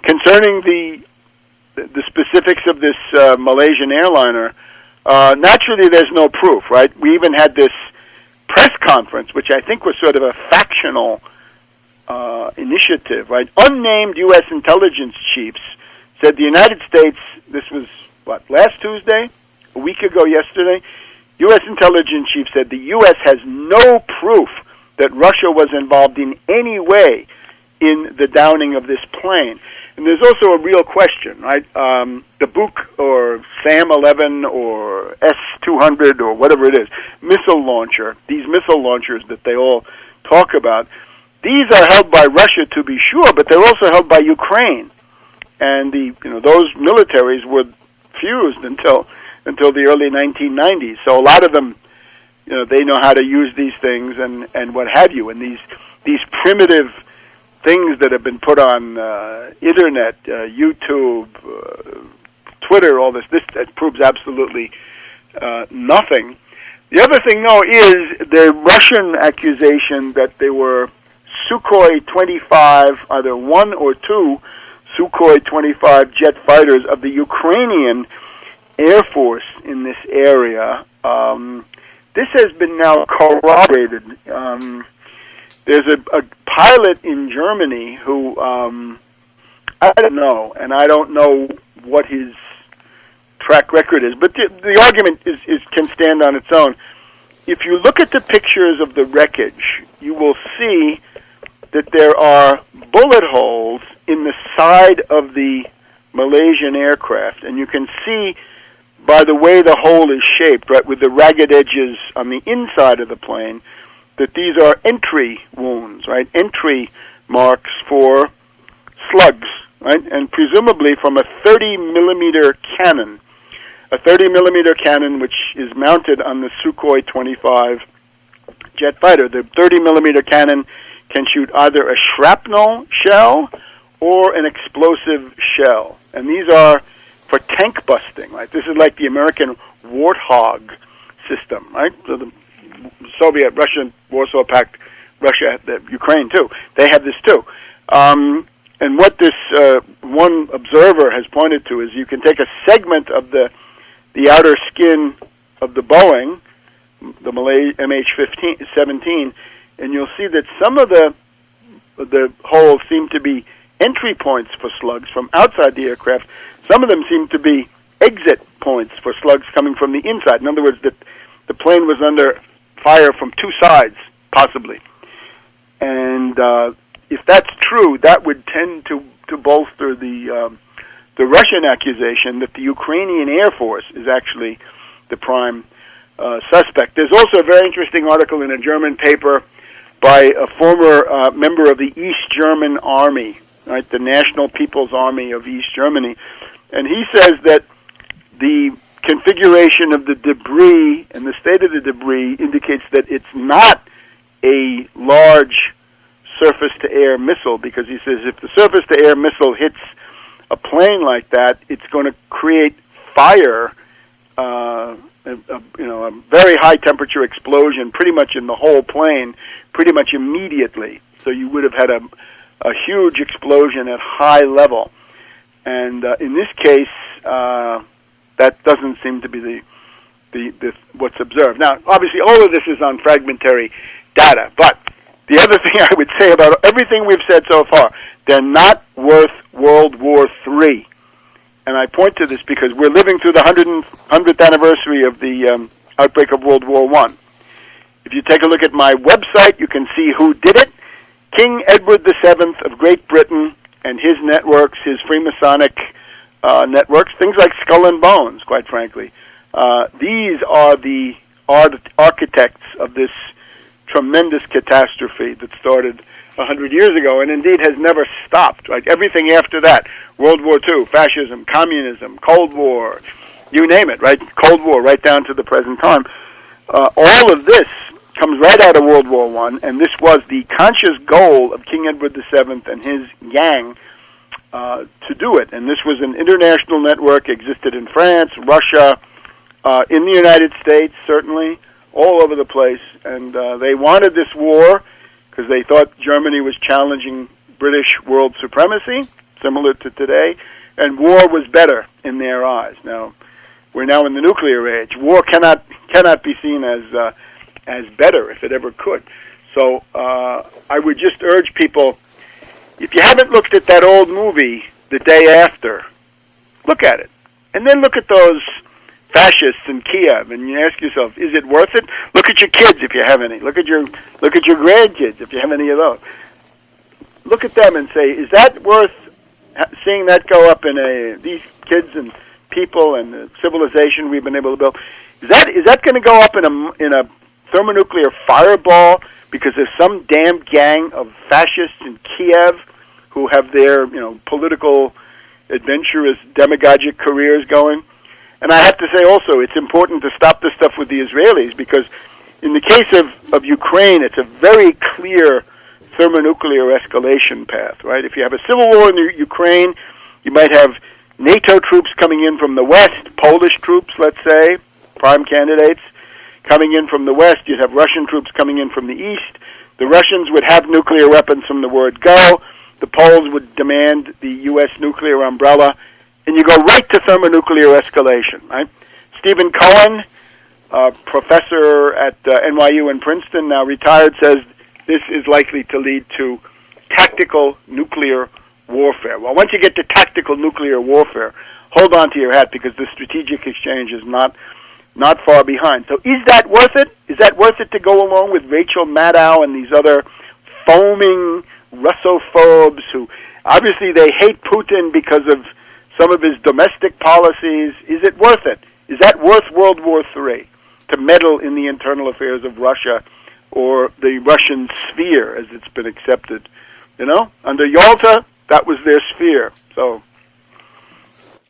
Concerning the specifics of this Malaysian airliner, naturally there's no proof, right? We even had this press conference, which I think was sort of a factional initiative, right? Unnamed U.S. intelligence chiefs said the United States, this was, last Tuesday? A week ago yesterday? U.S. intelligence chief said the U.S. has no proof that Russia was involved in any way in the downing of this plane. And there's also a real question, right? The Buk or SAM-11 or S-200 or whatever it is, missile launcher, these missile launchers that they all talk about, these are held by Russia to be sure, but they're also held by Ukraine. And those militaries were fused until the early 1990s. So a lot of them, they know how to use these things and what have you. And these primitive things that have been put on internet, YouTube, Twitter, all this proves absolutely nothing. The other thing, though, is the Russian accusation that there were Sukhoi 25, either one or two Sukhoi 25 jet fighters of the Ukrainian Air Force in this area. This has been now corroborated. There's a pilot in Germany who, I don't know, and I don't know what his track record is, but the argument can stand on its own. If you look at the pictures of the wreckage, you will see that there are bullet holes in the side of the Malaysian aircraft, and you can see by the way the hole is shaped, right, with the ragged edges on the inside of the plane, that these are entry wounds, right, entry marks for slugs, right, and presumably from a 30-millimeter cannon, which is mounted on the Sukhoi 25 jet fighter. The 30-millimeter cannon can shoot either a shrapnel shell or an explosive shell, and these are for tank busting, right? This is like the American Warthog system, right? So the Soviet, Russian, Warsaw Pact, Russia, Ukraine too. They have this too. And what this one observer has pointed to is you can take a segment of the outer skin of the Boeing, the Malay MH17, and you'll see that some of the holes seem to be entry points for slugs from outside the aircraft. Some of them seem to be exit points for slugs coming from the inside. In other words, that the plane was under fire from two sides, possibly. And if that's true, that would tend to bolster the Russian accusation that the Ukrainian Air Force is actually the prime suspect. There's also a very interesting article in a German paper by a former member of the East German Army, right, the National People's Army of East Germany, and he says that the configuration of the debris and the state of the debris indicates that it's not a large surface-to-air missile, because he says if the surface-to-air missile hits a plane like that, it's going to create fire, a very high-temperature explosion pretty much in the whole plane, pretty much immediately. So you would have had a huge explosion at high level. And in this case, that doesn't seem to be the what's observed. Now, obviously, all of this is on fragmentary data, but the other thing I would say about everything we've said so far, they're not worth World War III. And I point to this because we're living through the 100th anniversary of the outbreak of World War I. If you take a look at my website, you can see who did it. King Edward VII of Great Britain and his networks, his Freemasonic networks, things like Skull and Bones, quite frankly. These are the architects of this tremendous catastrophe that started 100 years ago and indeed has never stopped. Like everything after that, World War II, fascism, communism, Cold War, you name it, right? Cold War, right down to the present time. All of this comes right out of World War I, and this was the conscious goal of King Edward VII and his gang to do it. And this was an international network, existed in France, Russia, in the United States, certainly, all over the place. And they wanted this war because they thought Germany was challenging British world supremacy. similar to today, and war was better in their eyes. Now, we're now in the nuclear age. War cannot be seen as better, if it ever could. So I would just urge people, if you haven't looked at that old movie, The Day After, look at it. And then look at those fascists in Kiev, and you ask yourself, is it worth it? Look at your kids if you have any. Look at your grandkids if you have any of those. Look at them and say, is that worth seeing that go up in these kids and people and the civilization we've been able to build? Is that going to go up in a thermonuclear fireball because there's some damn gang of fascists in Kiev who have their political adventurous demagogic careers going? And I have to say also, it's important to stop this stuff with the Israelis, because in the case of Ukraine, it's a very clear thermonuclear escalation path, right? If you have a civil war in Ukraine, you might have NATO troops coming in from the west, Polish troops, let's say, prime candidates, coming in from the west. You'd have Russian troops coming in from the east. The Russians would have nuclear weapons from the word go. The Poles would demand the U.S. nuclear umbrella. And you go right to thermonuclear escalation, right? Stephen Cohen, professor at NYU and Princeton, now retired, says this is likely to lead to tactical nuclear warfare. Well, once you get to tactical nuclear warfare, hold on to your hat, because the strategic exchange is not far behind. So is that worth it? Is that worth it to go along with Rachel Maddow and these other foaming Russophobes who obviously they hate Putin because of some of his domestic policies? Is it worth it? Is that worth World War III, to meddle in the internal affairs of Russia, or the Russian sphere as it's been accepted? Under Yalta, that was their sphere. So